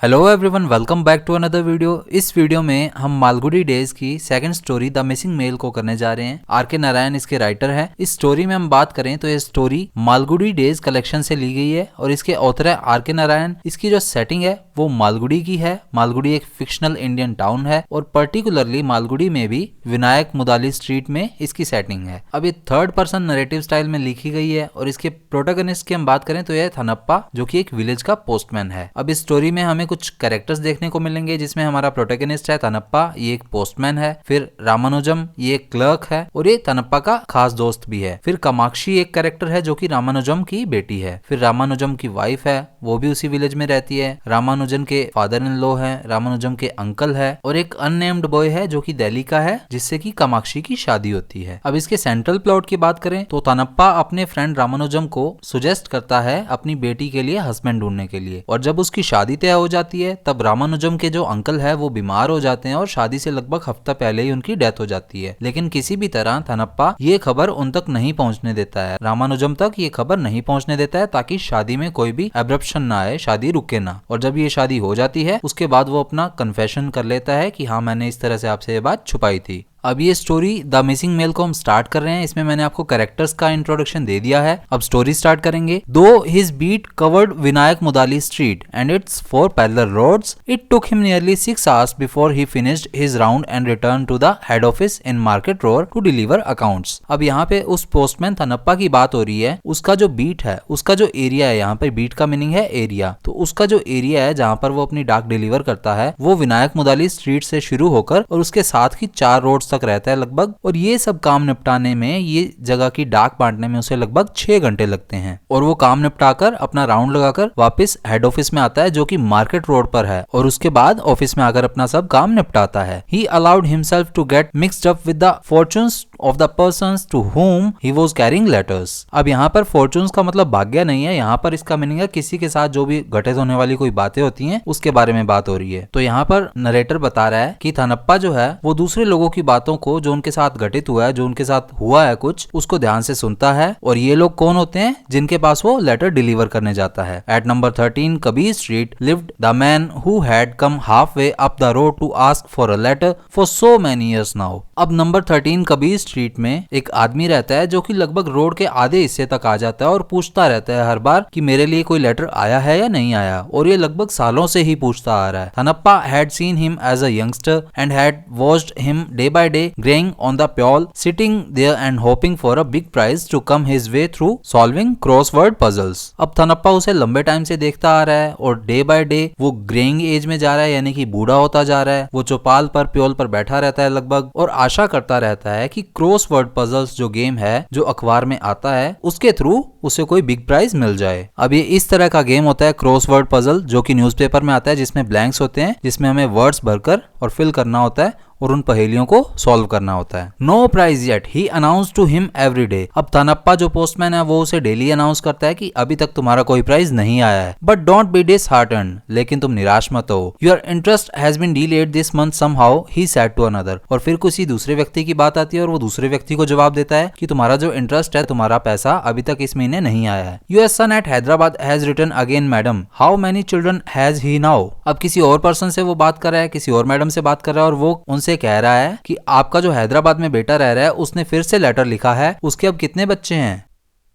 Hello everyone, welcome back to another video. इस video में हम मालगुडी डेज की second story the missing mail को करने जा रहे हैं। आर के नारायण इसके राइटर हैं। इस स्टोरी में हम बात करें तो ये स्टोरी मालगुडी डेज कलेक्शन से ली गई है और इसके ऑथर है आर के नारायण। इसकी जो सेटिंग है वो मालगुडी की है। मालगुडी एक फिक्शनल इंडियन टाउन है और पर्टिकुलरली मालगुडी में भी विनायक मुदाली स्ट्रीट में इसकी सेटिंग है। अब ये थर्ड पर्सन नरेटिव स्टाइल में लिखी गई है और इसके प्रोटोगनिस्ट की हम बात करें तो यह थनप्पा, जो कि एक विलेज का पोस्टमैन है। अब इस स्टोरी में हमें कुछ कैरेक्टर्स देखने को मिलेंगे, जिसमें हमारा प्रोटोगनिस्ट है थनप्पा, ये एक पोस्टमैन है। फिर रामानुजम, ये एक क्लर्क है और ये थनप्पा का खास दोस्त भी है। फिर कामाक्षी एक कैरेक्टर है जो कि रामानुजम की बेटी है। फिर रामानुजम की वाइफ है, वो भी उसी विलेज में रहती है। रामानुजन के फादर इन लॉ है, रामानुजम के अंकल है और एक अननेम्ड बॉय है जो कि दिल्ली का है, जिससे कि कामाक्षी की शादी होती है। अब इसके सेंट्रल प्लॉट की बात करें तो थनप्पा अपने फ्रेंड रामानुजम को सुजेस्ट करता है अपनी बेटी के लिए हस्बैंड ढूंढने के लिए, और जब उसकी शादी तय हो जाती है तब रामानुजम के जो अंकल है वो बीमार हो जाते हैं और शादी से लगभग हफ्ता पहले ही उनकी डेथ हो जाती है। लेकिन किसी भी तरह थनप्पा ये खबर उन तक नहीं पहुंचने देता है, रामानुजम तक ये खबर नहीं पहुंचने देता है, ताकि शादी में कोई भी एब्रप्शन ना आए, शादी रुके ना। और जब ये शादी हो जाती है उसके बाद वो अपना कन्फेशन कर लेता है कि हाँ, मैंने इस तरह से आपसे ये बात छुपाई थी। अब ये स्टोरी द मिसिंग मेल को हम स्टार्ट कर रहे हैं। इसमें मैंने आपको कैरेक्टर्स का इंट्रोडक्शन दे दिया है। अब स्टोरी स्टार्ट करेंगे। दो his beat covered Vinayak Mudali street and it's 4 parallel roads, it took him nearly 6 hours before he finished his round and return to the head office in market road to deliver accounts. अब यहाँ पे उस postman थनप्पा की बात हो रही है। उसका जो बीट है, उसका जो एरिया है, यहाँ पे बीट का मीनिंग है एरिया, तो उसका जो एरिया है जहाँ पर वो अपनी डाक डिलीवर करता है वो विनायक मुदाली स्ट्रीट से शुरू होकर और उसके साथ ही 4 रोड तक रहता है लगभग। और ये सब काम निपटाने में, ये जगह की डाक बांटने में उसे लगभग 6 घंटे लगते हैं। और वो काम निपटाकर अपना राउंड लगाकर वापस हेड ऑफिस में आता है जो कि मार्केट रोड पर है, और उसके बाद ऑफिस में आकर अपना सब काम निपटाता है। He allowed himself to get mixed up with the fortunes of the persons to whom he was carrying letters। अब यहाँ पर fortunes का मतलब भाग्य नहीं है, यहाँ पर इसका मीनिंग है किसी के साथ जो भी घटित होने वाली कोई बातें होती हैं उसके बारे में बात हो रही है। तो यहाँ पर नरेटर बता रहा है कि थनप्पा जो है वो दूसरे लोगों की बातों को, जो उनके साथ घटित हुआ है, जो उनके साथ हुआ है कुछ, उसको ध्यान से सुनता है। और ये लोग कौन होते हैं जिनके पास वो लेटर डिलीवर करने जाता है। At number 13 Kabir street lived the man who had come half way up the road to ask for a letter for so many years now. अब नंबर 13 कबीर स्ट्रीट में एक आदमी रहता है जो कि लगभग रोड के आधे हिस्से तक आ जाता है और पूछता रहता है हर बार कि मेरे लिए कोई लेटर आया है या नहीं आया, और ये लगभग सालों से ही पूछता आ रहा है। Thanappa had seen him as a youngster and had watched him day by day graying on the pole, sitting there and hoping for a big prize to come his way through solving crossword puzzles। अब थनप्पा उसे लंबे time से देखता आ रहा है और day by day वो greying as में जा रहा है, यानी कि बूढ़ा होता जा रहा है। वो चौपाल पर, प्योल पर बैठा रहता है लगभग, और आशा करता रहता है कि क्रॉसवर्ड पजल्स जो गेम है, जो अखबार में आता है, उसके थ्रू उसे कोई बिग प्राइज मिल जाए। अब ये इस तरह का गेम होता है क्रॉसवर्ड पजल, जो कि न्यूज़पेपर में आता है, जिसमें ब्लैंक्स होते हैं, जिसमें हमें वर्ड्स भरकर और फिल करना होता है और उन पहेलियों को सॉल्व करना होता है। No prize yet he announce to him every day. अब थनप्पा जो पोस्टमैन है वो उसे डेली अनाउंस करता है कि अभी तक तुम्हारा कोई प्राइज नहीं आया है। बट डोंट बी डिसहार्टेंड, लेकिन तुम निराश मत हो। Your interest has been delayed this month somehow, he said to another. और फिर किसी दूसरे व्यक्ति की बात आती है और वो दूसरे व्यक्ति को जवाब देता है कि तुम्हारा जो इंटरेस्ट है, तुम्हारा पैसा अभी तक इस महीने नहीं आया है। Your son at Hyderabad has return again madam, how many children has he now. अब किसी और पर्सन से वो बात कर रहा है, किसी और मैडम से बात कर रहा है, और वो उनसे कह रहा है कि आपका जो हैदराबाद में बेटा रह रहा है उसने फिर से लेटर लिखा है, उसके अब कितने बच्चे हैं।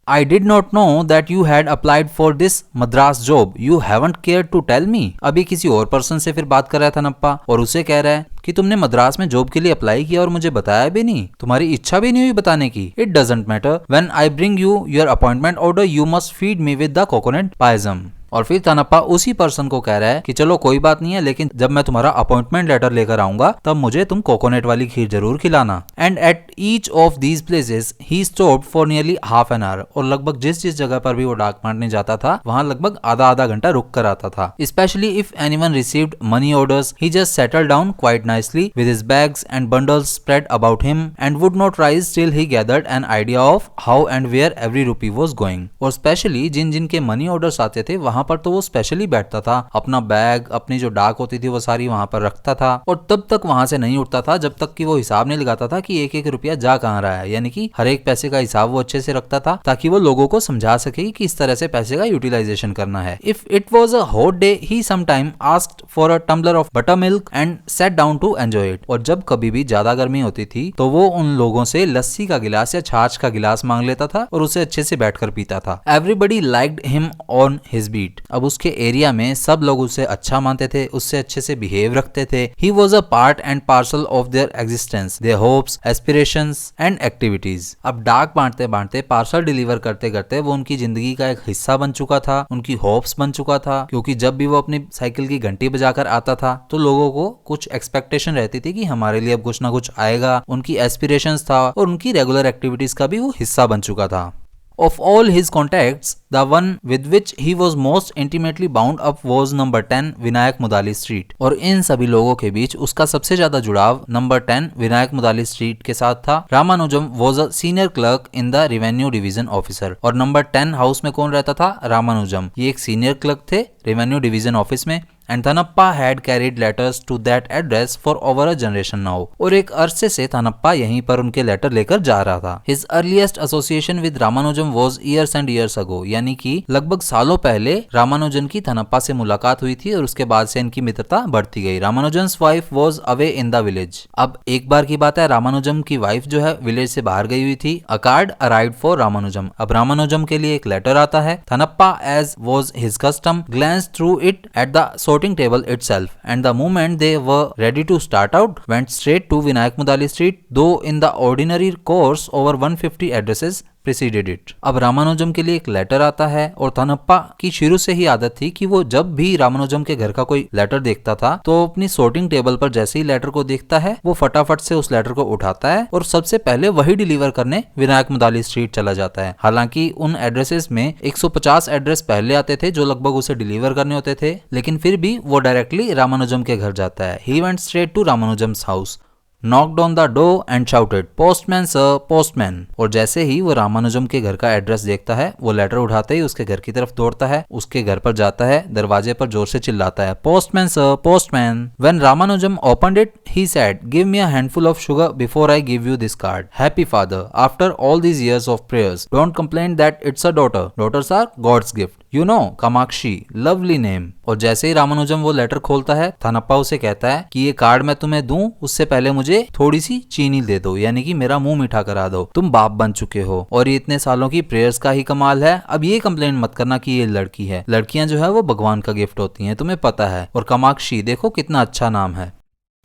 I did not know that you had applied for this Madras job. You haven't cared to tell me। अभी किसी और पर्सन से फिर बात कर रहा था थनप्पा और उसे कह रहा है कि तुमने मद्रास में जॉब के लिए अप्लाई किया और मुझे बताया भी नहीं, तुम्हारी इच्छा भी नहीं हुई बताने की। It doesn't matter. When I bring you your appointment order, you must feed me with the coconut paisam। और फिर थनप्पा उसी पर्सन को कह रहा है कि चलो कोई बात नहीं है, लेकिन जब मैं तुम्हारा अपॉइंटमेंट लेटर लेकर आऊंगा तब मुझे तुम कोकोनट वाली खीर जरूर खिलाना। And at each of these places he stopped for nearly half an hour. और लगभग जिस जिस जगह पर भी वो डाक बांटने जाता था वहां लगभग आधा घंटा रुक कर आता था। Specially if anyone received money orders, he just settled down quite nicely with his bags and bundles spread about him and would not rise till he gathered an idea of how and where every rupee was going. और specially जिन जिन के money orders आते थे वहां पर तो वो स्पेशली बैठता था, अपना बैग, अपनी जो डाक होती थी वो सारी वहां पर रखता था, और तब तक वहां से नहीं उठता था जब तक कि वो हिसाब नहीं लगाता था कि 1-1 रुपया जा कहाँ रहा है, यानी कि हर एक पैसे का हिसाब वो अच्छे से रखता था ताकि वो लोगों को समझा सके कि इस तरह से पैसे का यूटिलाइजेशन करना है। If it was a hot day he sometime asked for a tumbler of buttermilk and set down to enjoy it. और जब कभी भी ज्यादा गर्मी होती थी तो वो उन लोगों से लस्सी का गिलास या छाछ का गिलास मांग लेता था और उसे अच्छे से बैठकर पीता था। Everybody liked him on his beat. अब उसके एरिया में सब लोग उसे अच्छा मानते थे, उससे अच्छे से बिहेव रखते थे। He was a part and parcel of their existence, their hopes, aspirations and activities. अब डाक बांटते बांटते, पार्सल डिलीवर करते करते वो उनकी जिंदगी का एक हिस्सा बन चुका था, उनकी होप्स बन चुका था, क्योंकि जब भी वो अपनी साइकिल की घंटी बजाकर आता था तो लोगों को कुछ एक्सपेक्टेशन रहती थी कि हमारे लिए अब कुछ ना कुछ आएगा। उनकी एस्पिरेशंस था और उनकी रेगुलर एक्टिविटीज का भी वो हिस्सा बन चुका था। Of all his contacts, the one with which he was most intimately bound up was number 10 Vinayak Mudali street. और इन सभी लोगों के बीच उसका सबसे ज्यादा जुड़ाव नंबर 10 विनायक मुदाली स्ट्रीट के साथ था। Ramanujan was a senior clerk in the revenue division officer। और नंबर 10 हाउस में कौन रहता था? रामानुजम। ये एक सीनियर क्लर्क थे रेवेन्यू डिवीजन ऑफिस में। And Thanappa had carried letters to that address for over a generation now. और एक अरसे से थनप्पा यहीं पर उनके लेटर लेकर जा रहा था। His earliest association with Ramanujan was years and years ago, यानी कि लगभग सालों पहले रामानुजन की थनप्पा से मुलाकात हुई थी और उसके बाद से इनकी मित्रता बढ़ती गई। Ramanujan's wife was away in the village. अब एक बार की बात है, रामानुजम की वाइफ जो है विलेज से बाहर गई हुई थी। A card arrived for Ramanujam. अब रामानुजम के लिए एक लेटर आता है। Thanappa as was his custom glance through it at the sorting table itself, and the moment they were ready to start out, went straight to Vinayak Mudali Street, though in the ordinary course over 150 addresses preceded it। अब रामानुजम के लिए एक letter आता है और थनप्पा की शुरू से ही आदत थी कि वो जब भी रामानुजम के घर का कोई लेटर देखता था तो अपनी सोर्टिंग टेबल पर जैसे ही लेटर को देखता है वो फटाफट से उस लेटर को उठाता है और सबसे पहले वही डिलीवर करने विनायक मुदाली स्ट्रीट चला जाता है। हालांकि उन एड्रेसेस में 150 एड्रेस पहले आते थे जो लगभग उसे डिलीवर करने होते थे, लेकिन फिर भी वो डायरेक्टली रामानुजम के घर जाता है। ही went straight to Ramanujam's house, knocked on the door and shouted, postman sir, postman। और जैसे ही वो रामानुजम के घर का एड्रेस देखता है वो लेटर उठाते ही उसके घर की तरफ दौड़ता है, उसके घर पर जाता है, दरवाजे पर जोर से चिल्लाता है, postman sir, postman। When Ramanujam opened it, he said, give me a handful of sugar before I give you this card. Happy father, after all these years of prayers, don't complain that it's a daughter. Daughters are God's gift. You know, Kamakshi, lovely name। और जैसे ही रामानुजम वो letter खोलता है, थनप्पा उसे कहता है कि ये कार्ड मैं तुम्हें दूं उससे पहले मुझे थोड़ी सी चीनी दे दो, यानी कि मेरा मुंह मीठा करा दो। तुम बाप बन चुके हो और ये इतने सालों की प्रेयर्स का ही कमाल है। अब ये कंप्लेंट मत करना कि ये लड़की है। लड़कियां जो है वो भगवान का गिफ्ट होती हैं, तुम्हें पता है। और कामाक्षी देखो कितना अच्छा नाम है।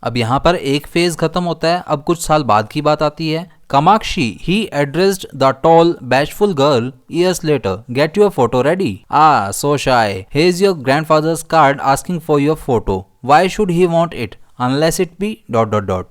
अब यहाँ पर एक फेज खत्म होता है। अब कुछ साल बाद की बात आती है। Kamakshi, he addressed the tall, bashful girl years later. Get your photo ready. Ah, so shy. Here's your grandfather's card asking for your photo. Why should he want it? Unless it be ...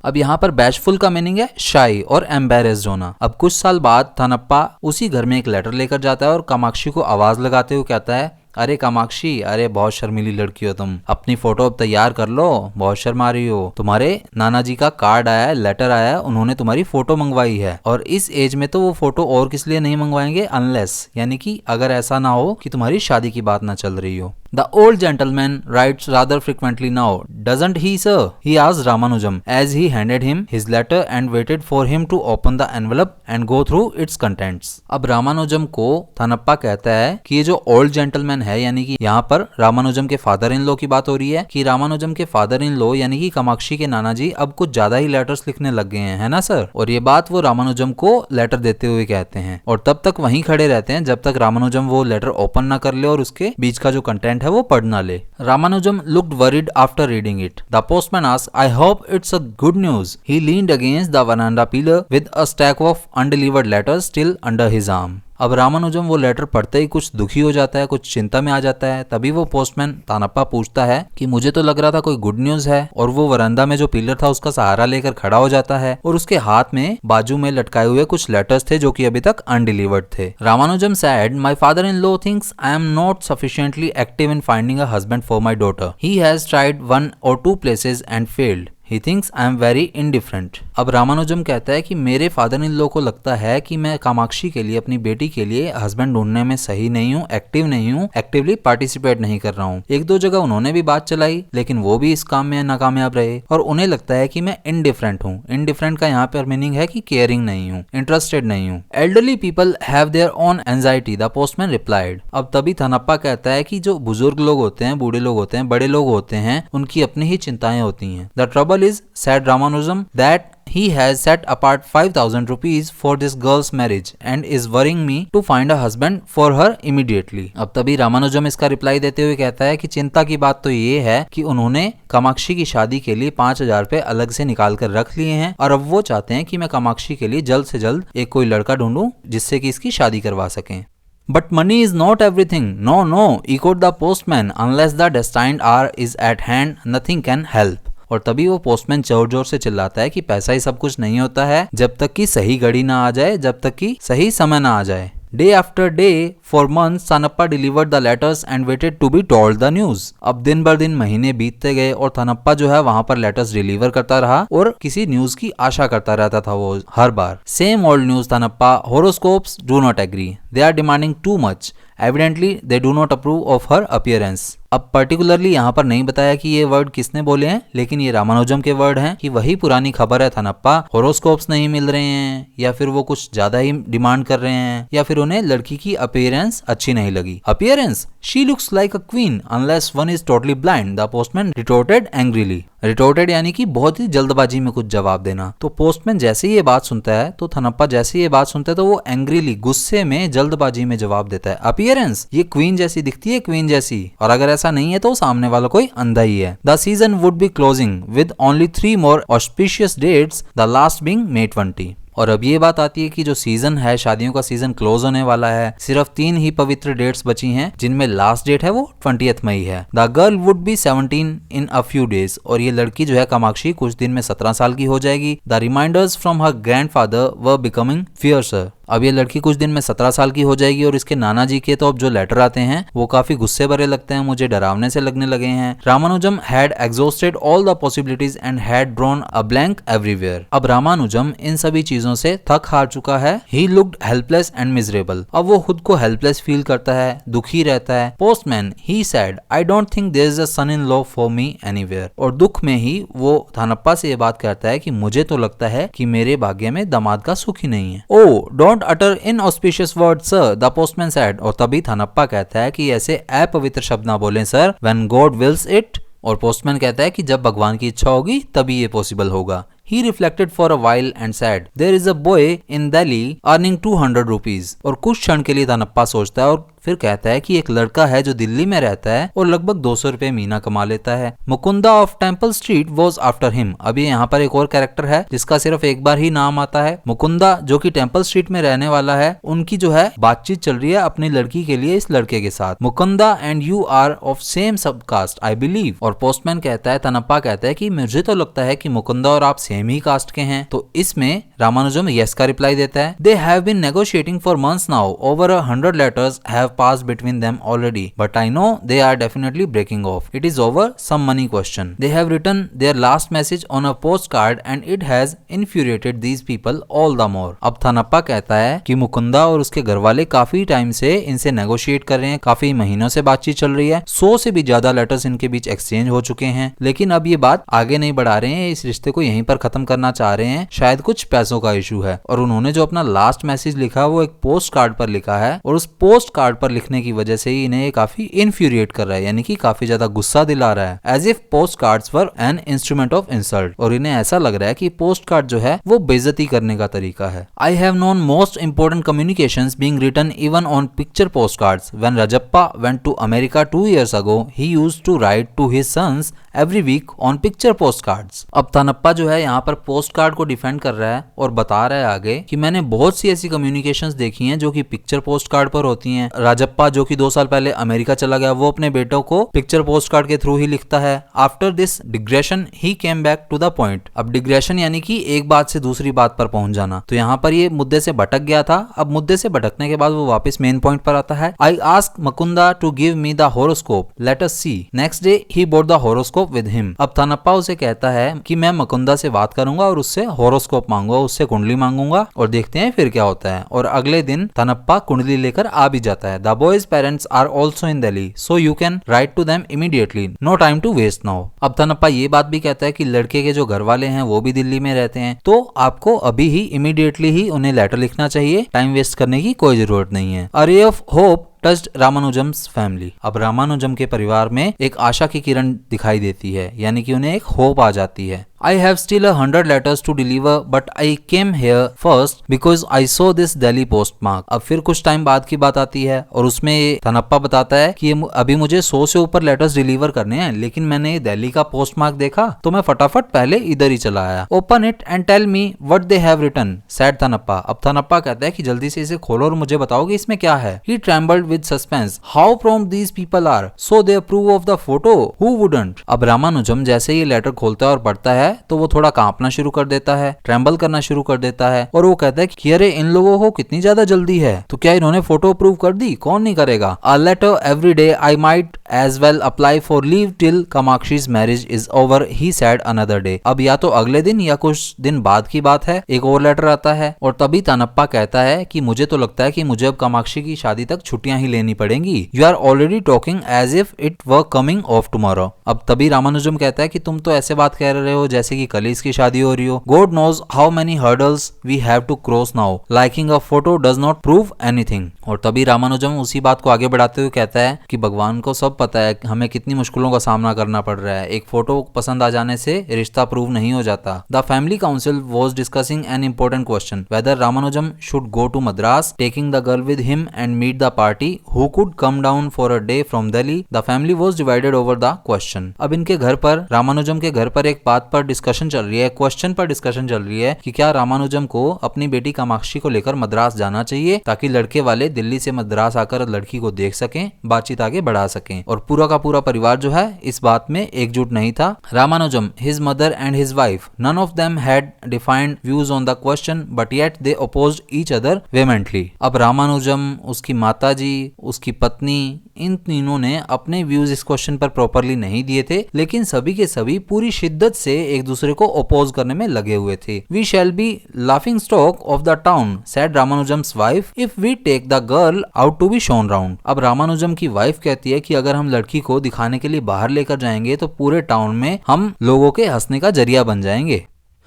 अब यहाँ पर bashful का meaning है शाई और embarrassed होना। अब कुछ साल बाद थनप्पा उसी घर में एक लेटर लेकर जाता है और कामाक्षी को आवाज लगाते हुए कहता है, अरे कामाक्षी, अरे बहुत शर्मीली लड़की हो तुम, अपनी फोटो अब तैयार कर लो, बहुत शर्मा रही हो। तुम्हारे नाना जी का कार्ड आया है, लेटर आया है, उन्होंने तुम्हारी फोटो मंगवाई है। और इस एज में तो वो फोटो और किस लिए नहीं मंगवाएंगे, अनलेस, यानी कि अगर ऐसा ना हो कि तुम्हारी शादी की बात ना चल रही हो। The old gentleman writes rather frequently now, doesn't he, sir? He asked Ramanujam as he handed him his letter and waited for him to open the envelope and go through its contents। अब रामानुजम को थनप्पा कहता है कि ये जो old gentleman है, यानी कि यहाँ पर रामानुजम के फादर इन लॉ की बात हो रही है, कि रामानुजम के फादर इन लॉ यानी कि कामाक्षी के नाना जी अब कुछ ज्यादा ही लेटर्स लिखने लग गए हैं, है ना सर। और ये बात वो रामानुजम को लेटर देते हुए कहते हैं और तब तक वहीं खड़े रहते हैं जब तक रामानुजम वो लेटर ओपन ना कर ले और उसके बीच का जो कंटेंट है वो पढ़ ना ले। Ramanujan looked worried after reading it. The postman asked, I hope it's a good news. He leaned against the veranda pillar with a stack of undelivered letters still under his arm। अब रामानुजम वो letter पढ़ते ही कुछ दुखी हो जाता है, कुछ चिंता में आ जाता है। तभी वो पोस्टमैन तानप्पा पूछता है कि मुझे तो लग रहा था कोई गुड न्यूज है। और वो वरांदा में जो पिलर था उसका सहारा लेकर खड़ा हो जाता है और उसके हाथ में बाजू में लटकाए हुए कुछ लेटर्स थे जो कि अभी तक अनडिलीवर्ड थे। Ramanujan said, My father-in-law thinks I am not sufficiently active in finding a husband for my daughter. He has tried 1 or 2 places and failed. He thinks I am very indifferent. अब रामानुजम कहता है कि मेरे फादर इन लॉ को लगता है कि मैं कामाक्षी के लिए, अपनी बेटी के लिए हस्बैंड ढूंढने में सही नहीं हूँ, एक्टिव नहीं हूँ, एक्टिवली पार्टिसिपेट नहीं कर रहा हूँ। एक दो जगह उन्होंने भी बात चलाई लेकिन वो भी इस काम में नाकामयाब रहे और उन्हें लगता है कि मैं इनडिफरेंट हूँ। इनडिफरेंट का यहाँ पर मीनिंग है कि केयरिंग नहीं हूँ, इंटरेस्टेड नहीं हूँ। Elderly people have their own anxiety, the postman replied. अब तभी थनप्पा कहता है कि जो बुजुर्ग लोग होते हैं, बूढ़े लोग होते हैं, बड़े लोग होते हैं, उनकी अपनी ही चिंताएं होती हैं। The trouble is, said Ramanujan, that he has set apart 5,000 rupees for this girl's marriage and is worrying me to find a husband for her immediately. अब तभी रामानुजम इसका रिप्लाई देते हुए कहता है कि चिंता की बात तो ये है कि उन्होंने कामाक्षी की शादी के लिए 5,000 रुपए अलग से निकाल कर रख लिए हैं और अब वो चाहते हैं कि मैं कामाक्षी के लिए जल्द से जल्द एक कोई लड़का ढूंढूं जिससे कि इसकी शादी करवा सकें। But money is not everything. No, no, echoed the postman. Unless the destined hour is at hand, nothing can help. और तभी वो पोस्टमैन जोर जोर से चिल्लाता है कि पैसा ही सब कुछ नहीं होता है, जब तक कि सही घड़ी ना आ जाए, जब तक कि सही समय ना आ जाए। Day after day, for months, थनप्पा delivered the letters and waited to be told the news. अब दिन बर दिन महीने बीतते गए और थनप्पा जो है वहां पर लेटर्स डिलीवर करता रहा और किसी न्यूज की आशा करता रहता था वो हर बार। Same old news Thanappa, horoscopes do not agree. They are demanding too much. Evidently, they do not approve of her appearance. अब पर्टिकुलरली यहाँ पर नहीं बताया कि ये वर्ड किसने बोले हैं, लेकिन ये रामानुजम के वर्ड हैं कि वही पुरानी खबर है थनप्पा, होरोस्कोप्स नहीं मिल रहे हैं या फिर वो कुछ ज्यादा ही डिमांड कर रहे हैं या फिर उन्हें लड़की की अपीयरेंस अच्छी नहीं लगी। Appearance? She looks like a queen unless one is totally blind, the postman retorted angrily. Retorted यानी कि बहुत ही जल्दबाजी में कुछ जवाब देना। तो पोस्टमैन जैसे ही ये बात सुनता है, तो थनप्पा जैसे ही ये बात सुनता है तो वो एंग्रीली, गुस्से में, जल्दबाजी में जवाब देता है, अपीयरेंस? ये क्वीन जैसी दिखती है, क्वीन जैसी, और अगर ऐसा नहीं है तो सामने वाला कोई अंधा ही है। The season would be closing with only 3 more auspicious dates, the last being May 20। और अब ये बात आती है कि जो सीजन है, शादियों का सीजन क्लोज होने वाला है, सिर्फ 3 ही पवित्र डेट्स बची हैं जिनमें लास्ट डेट है वो 20th मई है। The girl would be 17 in a few days, और ये लड़की जो है कामाक्षी कुछ दिन में 17 साल की हो जाएगी। The reminders from her grandfather were becoming fiercer. अब ये लड़की कुछ दिन में 17 साल की हो जाएगी और इसके नाना जी के तो अब जो लेटर आते हैं वो काफी गुस्से भरे लगते हैं, मुझे डरावने से लगने लगे हैं। Ramanujan had exhausted all the possibilities and had drawn a blank everywhere. अब रामानुजम इन सभी चीजों से थक हार चुका है। He looked helpless and miserable. अब वो खुद को हेल्पलेस फील करता है, दुखी रहता है। Postman, he said, I don't think there is a son in law for me anywhere. और दुख में ही वो थनप्पा से ये बात कहता है कि मुझे तो लगता है कि मेरे भाग्य में दामाद का सुख ही नहीं है। Oh don't utter inauspicious words sir, the postman said। और तभी थनप्पा कहता है कि ऐसे अपवित्र शब्द ना बोलें sir, when God wills it। और पोस्टमैन कहता है कि जब भगवान की इच्छा होगी तभी ये पॉसिबल होगा। He reflected for a while and said, "There is a boy in Delhi earning 200 rupees." और कुछ क्षण के लिए थनप्पा सोचता है और फिर कहता है कि एक लड़का है जो दिल्ली में रहता है और लगभग 200 रुपए महीना कमा लेता है। Mukunda of temple street was after him. अभी यहाँ पर एक और कैरेक्टर है जिसका सिर्फ एक बार ही नाम आता है। मुकुंदा जो कि टेम्पल स्ट्रीट में रहने वाला है, उनकी जो है बातचीत चल रही है अपनी लड़की के लिए इस लड़के के साथ। Mukunda and you are of same sub caste I believe. और पोस्टमैन कहता है, थनप्पा कहता है कि मुझे तो लगता है कि मुकुंदा और आप सेम ही कास्ट के हैं। तो इसमें रामानुजम यस का रिप्लाई देता है। They have been negotiating for months now, over 100 letters have passed between them already, but I know they are definitely breaking off. It is over some money question. They have written their last message on a postcard and it has infuriated these people all the more. अब थनप्पा कहता है कि मुकुंदा और उसके घर वाले काफी time से इनसे नेगोशिएट कर रहे हैं, काफी महीनों से बातचीत चल रही है, 100 से भी ज्यादा लेटर्स इनके बीच एक्सचेंज हो चुके हैं, लेकिन अब ये बात आगे नहीं बढ़ा रहे हैं, इस रिश्ते को यहीं पर खत्म करना चाह रहे हैं। शायद कुछ पैसों का इशू है और उन्होंने जो अपना लास्ट मैसेज लिखा वो एक पोस्ट कार्ड पर लिखा है और उस पोस्ट कार्ड पर लिखने की वजह से ही इन्हें काफी इन्फ्यूरिएट कर रहा है, यानी कि काफी ज्यादा गुस्सा दिला रहा है। As if post cards were an instrument of insult. और इन्हें ऐसा लग रहा है कि पोस्ट कार्ड जो है वो बेइज्जती करने का तरीका है। I have known most important communications being written even on picture post cards. When Rajappa went to America 2 years ago, he used to write to his sons every week on picture postcards। अब थनप्पा जो है यहाँ पर post card को defend कर रहा है और बता रहा है आगे कि मैंने बहुत सी ऐसी कम्युनिकेशंस देखी हैं जो कि पिक्चर पोस्ट कार्ड पर होती हैं। राजप्पा जो कि 2 साल पहले अमेरिका चला गया, वो अपने बेटों को पिक्चर पोस्ट कार्ड के थ्रू ही लिखता है। After this digression he came back to the point. अब डिग्रेशन यानी कि एक बात से दूसरी बात पर पहुंच जाना, तो यहाँ पर ये मुद्दे से भटक गया था। अब मुद्दे से भटकने के बाद वो वापस मेन पॉइंट पर आता है। I ask Mukunda to give me the horoscope, let us see. Next day he bought the horoscope with him. अब थनप्पा उसे कहता है कि मैं मुकुंदा से बात करूंगा और उससे होरोस्कोप मांगूंगा, उससे कुंडली मांगूंगा और देखते हैं फिर क्या होता है। और अगले दिन थनप्पा कुंडली लेकर आ भी जाता है। The boy's parents are also in Delhi, so you can write to them immediately, no time to waste now. अब थनप्पा ये बात भी कहता है कि लड़के के जो घर वाले हैं वो भी दिल्ली में रहते हैं, तो आपको अभी ही इमीडिएटली ही उन्हें लेटर लिखना चाहिए, टाइम वेस्ट करने की कोई जरूरत नहीं है। A ray of hope touched Ramanujam's family. अब रामानुजम के परिवार में एक आशा की किरण दिखाई देती है, यानी कि उन्हें एक होप आ जाती है। I have still 100 letters to deliver, but I came here first because I saw this Delhi postmark। अब फिर कुछ टाइम बाद की बात आती है और उसमें थनप्पा बताता है कि अभी मुझे 100 से ऊपर लेटर्स डिलीवर करने हैं, लेकिन मैंने ये दिल्ली का पोस्टमार्क देखा तो मैं फटाफट पहले इधर ही चला आया। Open it and tell me what they have written, said Thanappa. अब थनप्पा कहता है कि जल्दी से इसे खोलो और मुझे बताओ कि इसमें क्या है। He trembled with suspense. How prompt these people are. So they approve of the photo. Who wouldn't? अब रामानुजम जैसे ये लेटर खोलता है और पढ़ता है तो वो थोड़ा कांपना शुरू कर देता है, ट्रेम्बल करना शुरू कर देता है और वो कहता है कि अरे इन लोगों को कितनी ज्यादा जल्दी है, तो क्या इन्होंने फोटो अप्रूव कर दी? कौन नहीं करेगा। A letter every day. I might as well apply for leave till Kamakshi's marriage is over, he said another day. अब या तो अगले दिन या कुछ दिन बाद की बात है, एक और लेटर आता है और तभी थनप्पा कहता है कि मुझे तो लगता है कि मुझे अब कामाक्षी की शादी तक छुट्टियां ही लेनी पड़ेंगी। You are already talking as if it were coming off tomorrow। अब तभी रामानुजम कहता है कि तुम तो ऐसे बात कह रहे हो जैसे कि कल इसकी शादी हो रही हो। God knows how many hurdles we have to cross now. Liking a photo does not prove anything। और तभी रामानुजम उसी बात को आगे बढ़ाते हुए कहता है कि भगवान को सब पता है हमें कितनी मुश्किलों का सामना करना पड़ रहा है, एक फोटो पसंद आ जाने से रिश्ता प्रूव नहीं हो जाता। The family council was discussing an important question, whether Ramanujam should go to Madras, taking the girl with him and meet the party who could come down for a day from Delhi। The family was divided over the question। अब इनके घर पर, रामानुजम के घर पर एक बात पर डिस्कशन चल रही है, क्वेश्चन पर डिस्कशन चल रही है कि क्या रामानुजम को अपनी बेटी कामाक्षी को लेकर मद्रास जाना चाहिए ताकि लड़के वाले दिल्ली से मद्रास आकर लड़की को देख सकें, बातचीत आगे बढ़ा सकें। और पूरा का पूरा परिवार जो है इस बात में एकजुट नहीं था। Ramanujam, his mother and his wife, none of them had defined views on the question but yet they opposed each other vehemently. अब रामानुजम, उसकी माताजी, उसकी पत्नी, इन तीनों ने अपने व्यूज इस क्वेश्चन पर प्रॉपरली नहीं दिए थे, लेकिन सभी के सभी पूरी शिद्दत से एक दूसरे को अपोज करने में लगे हुए थे। We shall be laughing stock of the town, said Ramanujam's wife, if we take the girl out to be shown round. अब रामानुजम की वाइफ कहती है कि अगर हम लड़की को दिखाने के लिए बाहर लेकर जाएंगे तो पूरे टाउन में हम लोगों के हंसने का जरिया बन जाएंगे।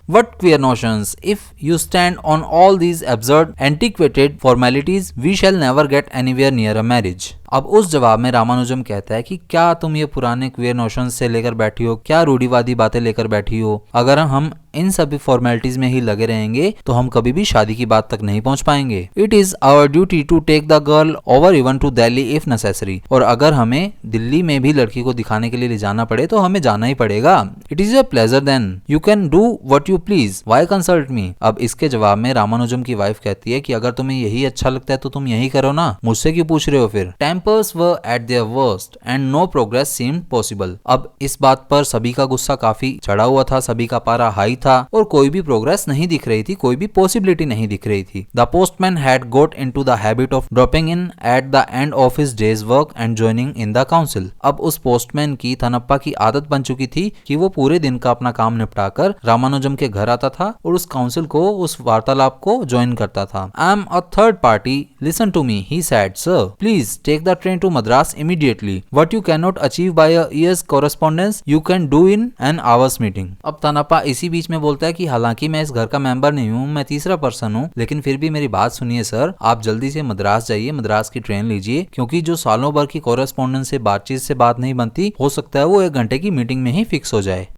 What queer notions! If you stand on all these absurd, antiquated formalities, we shall never get anywhere near a marriage। अब उस जवाब में रामानुजम कहता है कि क्या तुम ये पुराने क्वेयर नोशंस से लेकर बैठी हो, क्या रूढ़िवादी बातें लेकर बैठी हो। अगर हम इन सभी फॉर्मेलिटीज में ही लगे रहेंगे तो हम कभी भी शादी की बात तक नहीं पहुंच पाएंगे। It is our duty to take the girl over even to Delhi if necessary. और अगर हमें दिल्ली में भी लड़की को दिखाने के लिए ले जाना पड़े तो हमें जाना ही पड़ेगा। It is your pleasure then, you can do what you please, why consult me. अब इसके जवाब में रामानुजम की वाइफ कहती है कि अगर तुम्हें यही अच्छा लगता है तो तुम यही करो ना, मुझसे क्यों पूछ रहे हो फिर। Tempers were at their worst and no progress seemed possible। अब इस बात पर सभी का गुस्सा काफी चढ़ा हुआ था, सभी का पारा हाई था और कोई भी प्रोग्रेस नहीं दिख रही थी, कोई भी पॉसिबिलिटी नहीं दिख रही थी। The postman had got into the habit of dropping in at the end of his day's work and joining in the council। अब उस पोस्टमैन की थनप्पा की आदत बन चुकी थी कि वो पूरे दिन का अपना काम निपटाकर रामानुजम के घर आता था और उस काउंसिल को, उस वार्तालाप को ज्वाइन करता था। I am a third party, listen to me, he said, sir, please take the train to Madras immediately। What you cannot achieve by a year's correspondence, you can do in an hour's meeting। अब थनप्पा इसी बीच में बोलता है कि हालांकि मैं इस घर का मेंबर नहीं हूँ, मैं तीसरा पर्सन हूँ, लेकिन फिर भी मेरी बात सुनिए सर, आप जल्दी से मद्रास जाइए, मद्रास की ट्रेन लीजिए, क्योंकि जो सालों भर की कॉरेस्पॉन्डेंस से बातचीत से बात नहीं बनती, हो सकता है वो 1 घंटे की मीटिंग में ही फिक्स हो जाए।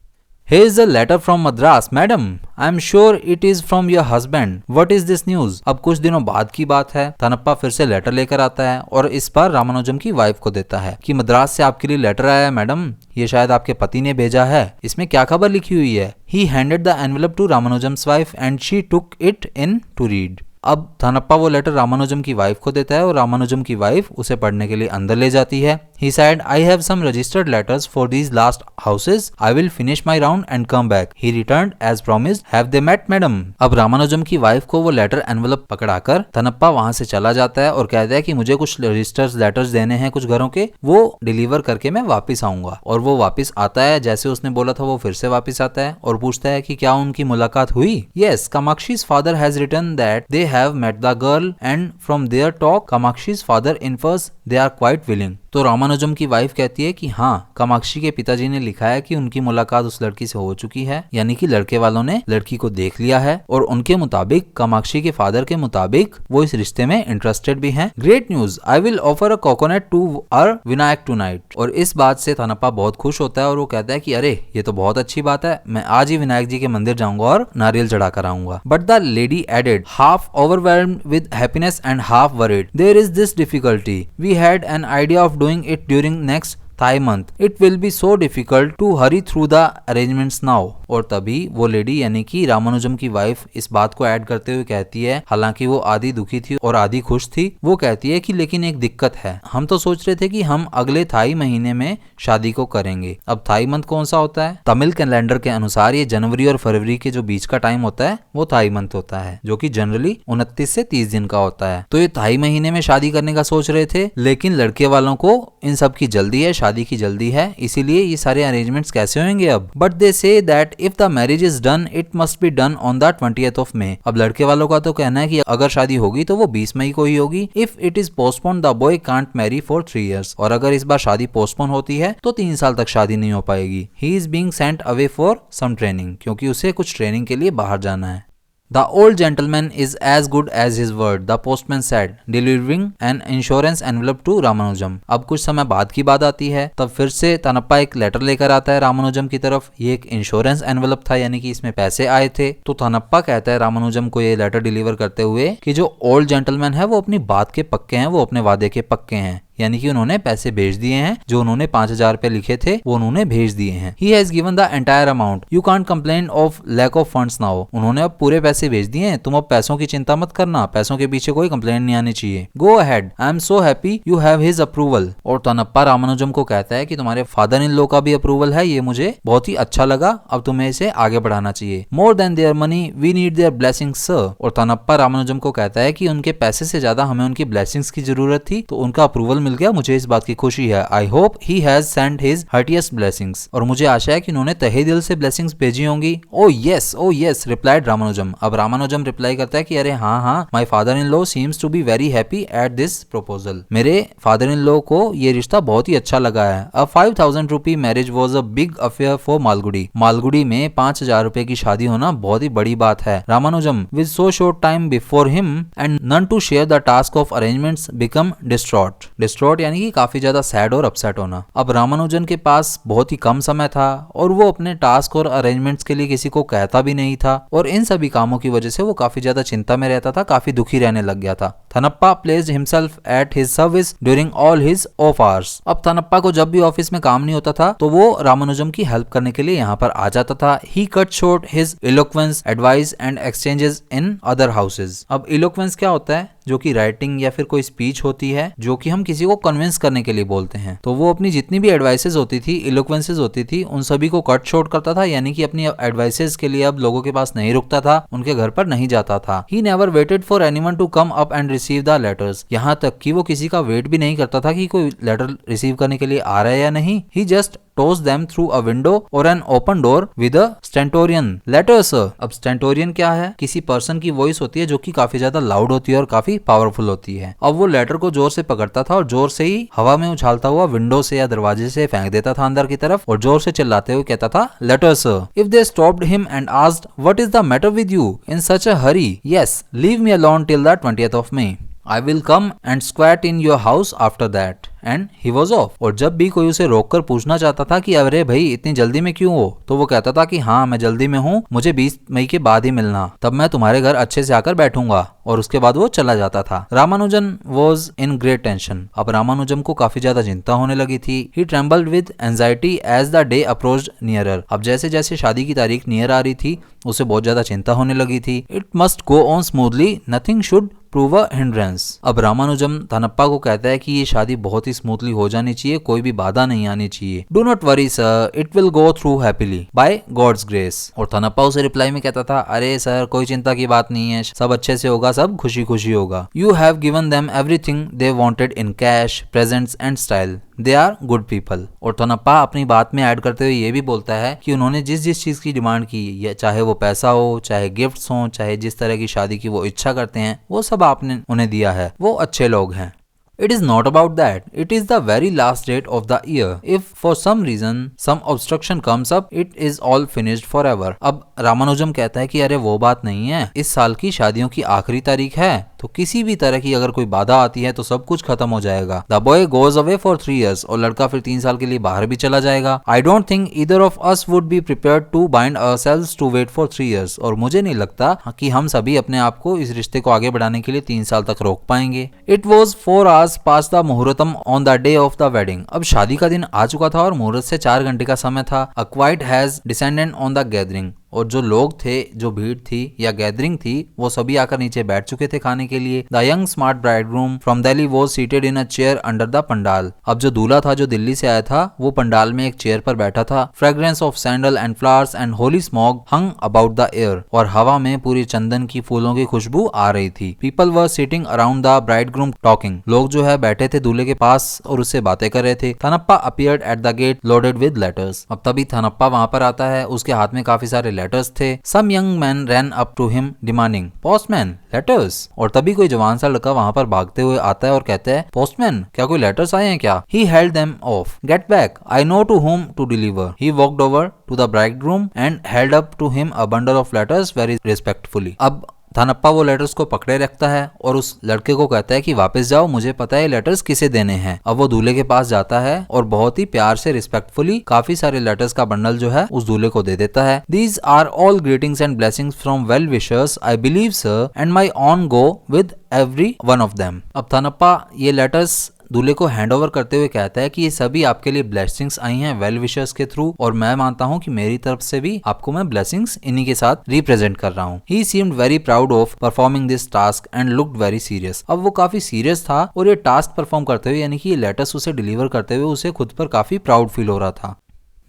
Here is a letter from Madras, madam. I am sure it is from your husband. What is this news? अब कुछ दिनों बाद की बात है, थनप्पा फिर से लेटर लेकर आता है और इस बार रामानुजम की वाइफ को देता है कि मद्रास से आपके लिए लेटर आया है मैडम, ये शायद आपके पति ने भेजा है, इसमें क्या खबर लिखी हुई है। He handed the envelope to Ramanujam's wife and she took it in to read। अब थनप्पा वो लेटर रामानुजम की वाइफ को देता है और रामानुजम की वाइफ उसे पढ़ने के लिए अंदर ले जाती है। He said, I have some registered letters for these last houses. I will finish my round and come back. He returned as promised. Have they met, madam? अब रामानुजम की वाइफ को वो लेटर एनवलप पकड़ाकर थनप्पा वहां से चला जाता है और कहता है कि मुझे कुछ रजिस्टर्स लेटर्स देने हैं कुछ घरों के, वो डिलीवर करके मैं वापस आऊंगा। और वो वापस आता है, जैसे उसने बोला था वो फिर से वापस आता है और पूछता है कि क्या उनकी मुलाकात हुई। Yes, Kamakshi's father has written that they have met the girl and from their talk, Kamakshi's father infers they are quite willing. तो रामानुजम की वाइफ कहती है कि हाँ, कामाक्षी के पिताजी ने लिखा है कि उनकी मुलाकात उस लड़की से हो चुकी है, यानी कि लड़के वालों ने लड़की को देख लिया है और उनके मुताबिक, कामाक्षी के फादर के मुताबिक, वो इस रिश्ते में इंटरेस्टेड भी हैं। Great news, I will offer a coconut to our Vinayak tonight. और इस बात से थनप्पा बहुत खुश होता है और वो कहता है कि अरे ये तो बहुत अच्छी बात है, मैं आज ही विनायक जी के मंदिर जाऊंगा और नारियल चढ़ाकर आऊंगा। But the lady added, half overwhelmed with happiness and half worried, there is this difficulty, we had an idea of doing it during next Thai month. It will be so difficult to hurry through the arrangements now. और तभी वो lady यानी कि रामानुजम की wife इस बात को add करते हुए कहती है, हालांकि वो आधी दुखी थी और आधी खुश थी, वो कहती है कि लेकिन एक दिक्कत है, हम तो सोच रहे थे कि हम अगले थाई महीने में शादी को करेंगे। अब थाई मंथ कौन सा होता है? तमिल कैलेंडर के अनुसार ये जनवरी और फरवरी के जो बीच का टाइम होता है वो थाई मंथ होता है, जो कि जनरली 29 से 30 दिन का होता है। तो ये थाई महीने में शादी करने का सोच रहे थे, लेकिन लड़के वालों को इन सब की जल्दी है, शादी की जल्दी है, इसीलिए ये सारे अरेंजमेंट्स कैसे होंगे अब। But they say that if the marriage is done it must be done on the 20th of May। अब लड़के वालों का तो कहना है कि अगर शादी होगी तो वो 20 मई को ही होगी। If it is postpone the boy can't marry for 3 years। और अगर इस बार शादी पोस्टपोन होती है तो 3 साल तक शादी नहीं हो पाएगी। He is being sent away for some training, क्योंकि उसे कुछ ट्रेनिंग के लिए बाहर जाना है। The old gentleman is as good as his word, the postman said, delivering an insurance envelope to Ramanujan. अब कुछ समय बाद की बात आती है, तब फिर से थनप्पा एक लेटर लेकर आता है रामानुजम की तरफ। ये एक इंश्योरेंस एनवेलप था, यानी कि इसमें पैसे आए थे। तो थनप्पा कहता है रामानुजम को ये लेटर डिलीवर करते हुए कि जो ओल्ड जेंटलमैन है वो अपनी बात के पक्के हैं, वो अपने वादे के पक्के हैं, यानी कि उन्होंने पैसे भेज दिए हैं, जो उन्होंने 5,000 रुपए लिखे थे वो उन्होंने भेज दिए हैं। He has given the entire amount. You can't complain of lack of funds now. उन्होंने अब पूरे पैसे भेज दिए हैं, तुम अब पैसों की चिंता मत करना, पैसों के पीछे कोई कंप्लेंट नहीं आनी चाहिए। Go ahead. I am so happy you have his approval. और थनप्पा रामानुजम को कहता है कि तुम्हारे फादर इन लॉ का भी अप्रूवल है, ये मुझे बहुत ही अच्छा लगा, अब तुम्हें इसे आगे बढ़ाना चाहिए। More than their money, we need their blessings, sir. और थनप्पा रामानुजम को कहता है कि उनके पैसे से ज्यादा हमें उनकी ब्लेसिंग्स की जरूरत थी, तो उनका अप्रूवल मिल गया, मुझे इस बात की खुशी है। I hope he has sent his heartiest blessings. और मुझे आशा है कि उन्होंने तहे दिल से ब्लेसिंग्स भेजी होंगी। Oh yes replied Ramanujam. अब रामानुजम रिप्लाई करता है कि अरे हाँ, my father in law seems to be very happy at this proposal. मेरे फादर इन लॉ को ये रिश्ता बहुत ही अच्छा लगा है। A 5,000 rupee marriage was a big affair for Malgudi. Malgudi में 5,000 रुपए की शादी होना बहुत ही बड़ी बात है। Ramanujam with so short time before him and none to share the task of arrangements become distraught यानी कि काफी ज्यादा सैड और अपसेट होना। अब रामानुजन के पास बहुत ही कम समय था और वो अपने टास्क और अरेंजमेंट्स के लिए किसी को कहता भी नहीं था, और इन सभी कामों की वजह से वो काफी ज्यादा चिंता में रहता था, काफी दुखी रहने लग गया था। Thanappa placed himself at his service during all his off hours. अब थनप्पा को जब भी ऑफिस में काम नहीं होता था तो वो रामानुजम की हेल्प करने के लिए यहाँ पर आ जाता था। He cut short his eloquence advice and exchanges in other houses. अब इलोक्वेंस क्या होता है? जो कि राइटिंग या फिर कोई स्पीच होती है जो कि हम किसी को कन्विंस करने के लिए बोलते हैं। तो वो अपनी जितनी भी एडवाइसेस होती थी, इलोक्वेंसेस होती थी, उन सभी को कट शॉर्ट करता था, यानी कि अपनी एडवाइसेस के लिए अब लोगों के पास नहीं रुकता था, उनके घर पर नहीं जाता था। He never waited for anyone to come up and receive the letters. यहाँ तक कि वो किसी का वेट भी नहीं करता था कि कोई लेटर रिसीव करने के लिए आ रहा है या नहीं। ही just toss them through a window or an open door with a stentorian letter sir। अब stentorian क्या है? किसी पर्सन की वॉइस होती है जो कि काफी ज्यादा लाउड होती है और काफी पावरफुल होती है। अब वो लेटर को जोर से पकड़ता था और जोर से ही हवा में उछालता हुआ विंडो से या दरवाजे से फेंक देता था अंदर की तरफ, और जोर से चिल्लाते हुए कहता था letter sir. If they stopped him and asked what is the matter with you in such a hurry, yes leave me alone till the 20th of May। I will come and squat in your house after that. And he was of. और जब भी कोई उसे रोककर पूछना चाहता था कि अरे भाई इतनी जल्दी में क्यों हो, तो वो कहता था कि हाँ मैं जल्दी में हूँ, मुझे 20 मई के बाद ही मिलना, तब मैं तुम्हारे घर अच्छे से आकर बैठूंगा। और उसके बाद वो चला जाता था। Ramanujan was in great tension. अब रामानुजम को काफी ज्यादा चिंता होने लगी थी। He trembled with anxiety as the day approached nearer. अब जैसे जैसे शादी की तारीख नियर आ रही थी उसे बहुत ज्यादा चिंता होने लगी थी। It must go on smoothly, nothing should prove a hindrance. अब रामानुजम थानप्पा को कहता है कि ये शादी बहुत ही स्मूथली हो जानी चाहिए, कोई भी बाधा नहीं आनी चाहिए। Do not worry sir, it will go through happily by God's grace. और थानप्पा उसे रिप्लाई में कहता था, अरे सर कोई चिंता की बात नहीं है, सब अच्छे से होगा, सब खुशी खुशी होगा। You have given them everything they wanted in cash, presents and style, they are good people. और थानप्पा अपनी बात में ऐड करते हुए ये भी बोलता है कि उन्होंने जिस जिस चीज की डिमांड की, चाहे वो पैसा हो, चाहे गिफ्ट्स हो, चाहे जिस तरह की शादी की वो इच्छा करते हैं, वो सब आपने उन्हें दिया है, वो अच्छे लोग हैं। It is not about that. It is the very last date of the year. If for some reason some obstruction comes up, it is all finished forever. अब रामानुजम कहता है कि अरे वो बात नहीं है, इस साल की शादियों की आखिरी तारीख है, तो किसी भी तरह की अगर कोई बाधा आती है तो सब कुछ खत्म हो जाएगा। The boy goes away for 3 years. और लड़का फिर 3 साल के लिए बाहर भी चला जाएगा। I don't think either of us would be prepared to bind ourselves to wait for 3 years. और मुझे नहीं लगता कि हम सभी अपने आप को इस रिश्ते को आगे बढ़ाने के लिए 3 साल तक रोक पाएंगे। It was 4 hours past the मुहूर्तम on the day of the wedding. अब शादी का दिन आ चुका था और मुहूर्त से 4 घंटे का समय था। A quiet has descended on the gathering. और जो लोग थे, जो भीड़ थी या गैदरिंग थी, वो सभी आकर नीचे बैठ चुके थे खाने के लिए। The young smart bridegroom from Delhi was seated in a chair under the pandal. अब जो दूल्हा था जो दिल्ली से आया था वो पंडाल में एक चेयर पर बैठा था। Fragrance of sandal and flowers and Holi smog hung about the air. और हवा में पूरी चंदन की फूलों की खुशबू आ रही थी। People were sitting around the bridegroom talking. लोग जो है बैठे थे दूल्हे के पास और उससे बातें कर रहे थे। Thanappa appeared at the gate loaded with letters. अब तभी थानप्पा वहां पर आता है, उसके हाथ में काफी सारे लेटर्स थे। Some young men ran up to him demanding, "Postman, letters." और तभी कोई जवान सा लड़का वहां पर भागते हुए आता है और कहता है, "Postman, क्या कोई लेटर्स आए हैं क्या?" He held them off. "Get back. I know to whom to deliver." He walked over to the bridegroom and held up to him a bundle of letters very respectfully. अब थानप्पा वो letters को पकड़े रखता है और उस लड़के को कहता है कि वापस जाओ, मुझे पता है लेटर्स किसे देने हैं। अब वो दूल्हे के पास जाता है और बहुत ही प्यार से रिस्पेक्टफुली काफी सारे लेटर्स का बंडल जो है उस दूल्हे को दे देता है। These are all greetings and blessings from well wishers, I believe sir, and my own go with every one of them. अब थानप्पा ये लेटर्स दूल्हे को हैंड ओवर करते हुए कहता है कि ये सभी आपके लिए ब्लेसिंग्स आई हैं वेल विशर्स के थ्रू, और मैं मानता हूं कि मेरी तरफ से भी आपको मैं ब्लेसिंग्स इन्हीं के साथ रिप्रेजेंट कर रहा हूं। He seemed very proud of performing this task and looked very serious. अब वो काफी सीरियस था और ये टास्क परफॉर्म करते हुए, यानी कि ये लेटर्स उसे डिलीवर करते हुए उसे खुद पर काफी प्राउड फील हो रहा था।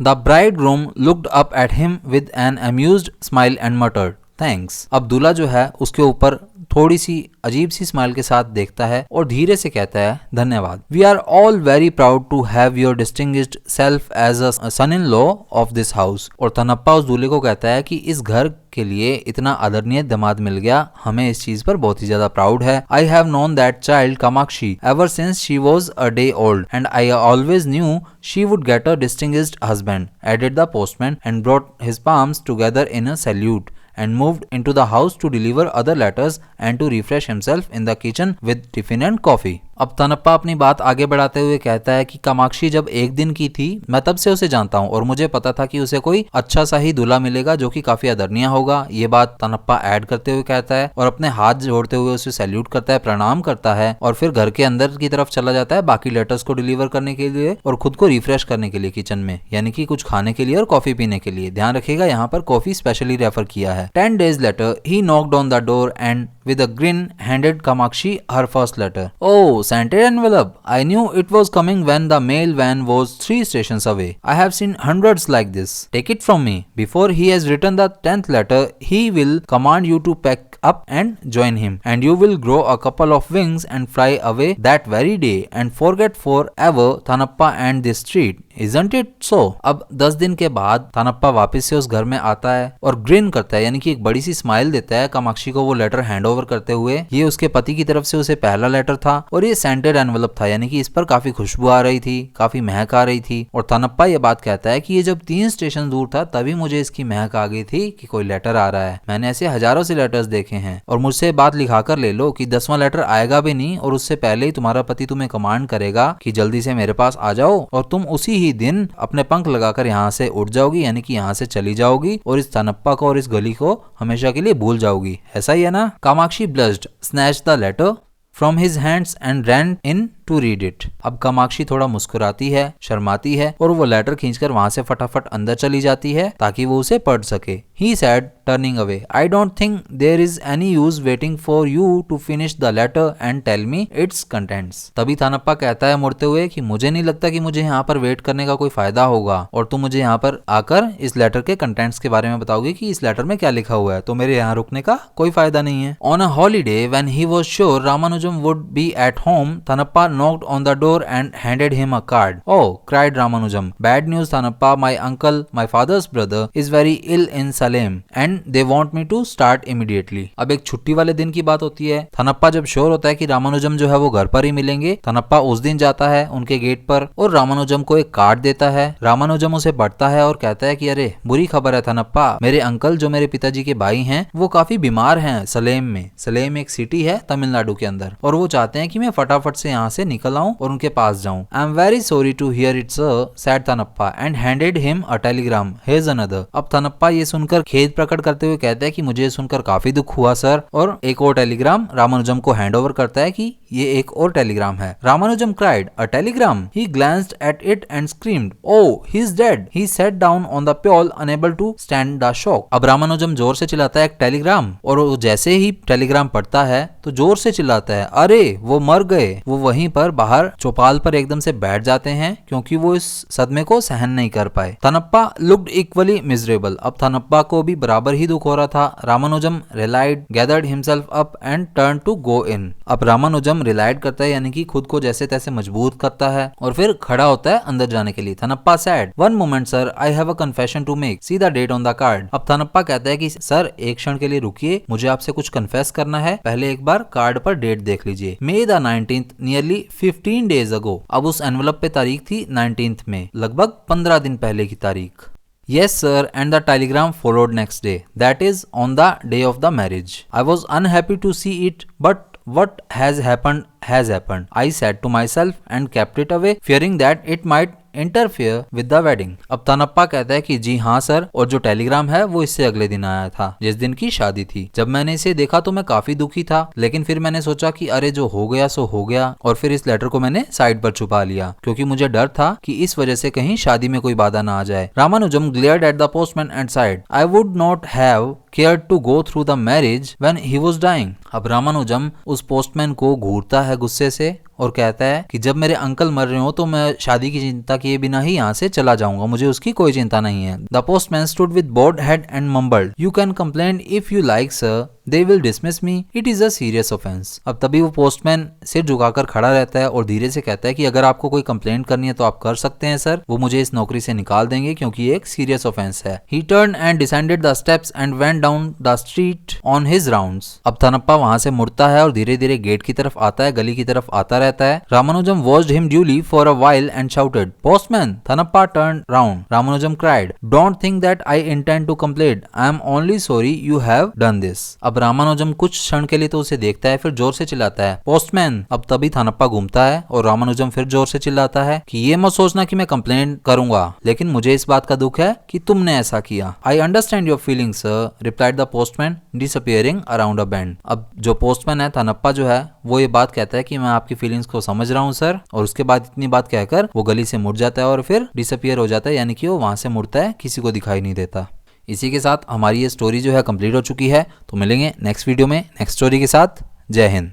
The bridegroom looked up at him with an amused smile and muttered, thanks. अब दूल्हा जो है उसके ऊपर थोड़ी सी अजीब सी स्माइल के साथ देखता है और धीरे से कहता है, धन्यवाद। We are all very proud to have your distinguished self as a son in law of this house. और थानप्पा उस दूल्हे को कहता है कि इस घर के लिए इतना आदरणीय दामाद मिल गया, हमें इस चीज पर बहुत ही ज्यादा प्राउड है। I have known that child Kamakshi ever since she was a day old and I always knew she would get a distinguished husband, added the postman and brought his palms together in a salute and moved into the house to deliver other letters and to refresh himself in the kitchen with tiffin and coffee. अब थानप्पा अपनी बात आगे बढ़ाते हुए कहता है कि कामाक्षी जब एक दिन की थी मैं तब से उसे जानता हूँ और मुझे पता था कि उसे कोई अच्छा सा ही दूल्हा मिलेगा जो कि काफी आदरणीय होगा। ये बात थानप्पा ऐड करते हुए कहता है और अपने हाथ जोड़ते हुए उसे सैल्यूट करता है, प्रणाम करता है और फिर घर के अंदर की तरफ चला जाता है बाकी लेटर्स को डिलीवर करने के लिए और खुद को रिफ्रेश करने के लिए किचन में, यानी कि कुछ खाने के लिए और कॉफी पीने के लिए। ध्यान रखिएगा यहाँ पर कॉफी स्पेशली रेफर किया है। 10 days later he knocked on the door and with a grin handed Kamakshi her first letter. Oh, scented envelope. I knew it was coming when the mail van was 3 stations away. I have seen hundreds like this. Take it from me. Before he has written the 10th letter, he will command you to pack up and join him, and you will grow a couple of wings and fly away that very day and forget forever Thanappa and this street. Isn't it so? अब 10 दिन के बाद थानप्पा वापस से उस घर में आता है और ग्रिन करता है, यानी कि एक बड़ी सी स्माइल देता है कामाक्षी को वो लेटर हैंड ओवर करते हुए ये उसके पति की तरफ से उसे पहला लेटर था और ये सेंटेड एनवलप था, यानी कि इस पर काफी खुशबू आ रही थी, काफी महक आ रही थी। और थनप्पा ये बात कहता है कि ये जब 3 स्टेशन दूर था तभी मुझे इसकी महक आ गई थी कि कोई लेटर आ रहा है। मैंने ऐसे हजारों से लेटर्स देखे हैं और मुझसे बात लिखा कर ले लो कि 10वां लेटर आएगा भी नहीं और उससे पहले ही तुम्हारा पति तुम्हें कमांड करेगा कि जल्दी से मेरे पास आ जाओ और तुम उसी ही दिन अपने पंख लगाकर यहाँ से उड़ जाओगी, यानी कि यहाँ से चली जाओगी और इस थनप्पा को और इस गली को हमेशा के लिए भूल जाओगी। ऐसा ही है ना? Kamakshi blushed, snatched the letter from his hands and ran in to read it. अब कामाक्षी थोड़ा मुस्कुराती है, शर्माती है और वो लेटर खींचकर वहां से फटाफट अंदर चली जाती है ताकि वो उसे पढ़ सके। He said, turning away, I don't think there is any use waiting for you to finish the letter and tell me its contents. तभी थानप्पा कहता है मुड़ते हुए कि मुझे नहीं लगता कि मुझे यहाँ पर वेट करने का कोई फायदा होगा और तुम मुझे यहाँ पर आकर इस लेटर के कंटेंट्स के बारे में बताओगे कि इस लेटर में क्या लिखा हुआ है, तो मेरे यहाँ रुकने का कोई फायदा नहीं है। On a holiday, when he was sure Ramanujam would be at home, Thanappa knocked on the door and handed him a card. Oh, cried Ramanujam. Bad news, Thanappa. My uncle, my father's brother, is very ill in Salem and they want me to start immediately. अब एक छुट्टी वाले दिन की बात होती है। थनप्पा जब श्योर होता है कि रामानुजम जो है वो घर पर ही मिलेंगे, थनप्पा उस दिन जाता है उनके गेट पर और रामानुजम को एक कार्ड देता है। रामानुजम उसे पढ़ता है और कहता है कि अरे बुरी खबर है थनप्पा, मेरे अंकल जो मेरे पिताजी के भाई हैं वो काफी बीमार हैं सलेम में। सलेम एक सिटी है तमिलनाडु के अंदर और वो चाहते हैं कि मैं फटाफट से यहाँ से निकल आऊं और उनके पास जाऊं। I am very sorry to hear it sir, said Thanappa and handed him a telegram, here's another. अब थनप्पा ये सुनकर खेद प्रकट करते हुए कहता है कि मुझे सुनकर काफी दुख हुआ सर, और एक और टेलीग्राम रामानुजम को हैंड ओवर करता है कि ये एक और टेलीग्राम है। Ramanujam cried, a telegram? He glanced at it and screamed, oh he is dead. He sat down on the pyol unable to stand the shock. अब रामानुजम जोर से चिल्लाता है एक टेलीग्राम, और वो जैसे ही टेलीग्राम पढ़ता है तो जोर से चिल्लाता है अरे वो मर गए। वो वहीं पर बाहर चौपाल पर एकदम से बैठ जाते हैं क्योंकि वो इस सदमे को सहन नहीं कर पाए। थनप्पा लुक्ड इक्वली मिजरेबल। अब थनप्पा को भी बराबर ही दुख हो रहा था। Ramanujam relied, gathered himself up and turn to go in. अब रामानुजम रिलाइड करता है, यानी कि खुद को जैसे तैसे मजबूत करता है और फिर खड़ा होता है अंदर जाने के लिए। Thanappa said, one moment sir, I have a confession to make, see the date on the card. अब थनप्पा कहता है कि सर एक क्षण के लिए रुकिए, मुझे आपसे कुछ कन्फेस करना है, पहले एक बार कार्ड पर डेट देख लीजिए। May the 19th, nearly 15 days ago। अब उस एनवलप पे तारीख थी 19th में, लगभग 15 दिन पहले की तारीख। Yes sir, and the telegram followed next day, that is on the day of the marriage. I was unhappy to see it, but what has happened has happened. I said to myself and kept it away, fearing that it might interfere with the wedding. अब थनप्पा कहता है कि जी हाँ sir, और जो Telegram है वो इससे अगले दिन आया था जिस दिन की शादी थी। जब मैंने इसे देखा तो मैं काफी दुखी था, लेकिन फिर मैंने सोचा कि अरे जो हो गया सो हो गया, और फिर इस लेटर को मैंने साइड पर छुपा लिया क्योंकि मुझे डर था कि इस वजह से कहीं शादी में कोई बाधा ना आ जाए। Ramanujan glared at the postman and side, I would not have cared to go through the marriage when he was dying। अब रामानुजम उस पोस्टमैन को घूरता है गुस्से से और कहता है कि जब मेरे अंकल मर रहे हो तो मैं शादी की चिंता किए बिना ही यहाँ से चला जाऊंगा, मुझे उसकी कोई चिंता नहीं है। The postman stood with bowed head and mumbled, you can complain if you like sir, they will dismiss me, it is a serious offense। अब तभी वो पोस्टमैन सिर झुकाकर खड़ा रहता है और धीरे से कहता है कि अगर आपको कोई कंप्लेंट करनी है तो आप कर सकते हैं सर, वो मुझे इस नौकरी से निकाल देंगे क्योंकि ये एक सीरियस ऑफेंस है। He turned and descended the steps and went down the street on his rounds। अब थनप्पा वहां से मुड़ता है और धीरे धीरे गेट की तरफ आता है, गली की तरफ आता रहता है। Ramanujan watched him duly for a while and shouted, postman। थनप्पा turned round। Ramanujam cried, don't think that I intend to complain, I am only sorry you have done this। अब रामानुजम कुछ क्षण के लिए तो उसे देखता है, फिर जोर से चिल्लाता है पोस्टमैन। अब तभी थनप्पा घूमता है और रामानुजम फिर जोर से चिल्लाता है कि ये मत सोचना कि मैं कंप्लेंट करूंगा, लेकिन मुझे इस बात का दुख है कि तुमने ऐसा किया। I understand your feelings sir, replied the postman disappearing around a bend. अब जो पोस्टमैन है थनप्पा जो है वो ये बात कहता है कि मैं आपकी फीलिंग्स को समझ रहा हूँ सर, और उसके बाद इतनी बात कहकर वो गली से मुड़ जाता है और फिर डिसअपियर हो जाता है, यानी कि वो वहां से मुड़ता है, किसी को दिखाई नहीं देता। इसी के साथ हमारी ये स्टोरी जो है कंप्लीट हो चुकी है, तो मिलेंगे नेक्स्ट वीडियो में नेक्स्ट स्टोरी के साथ। जय हिंद।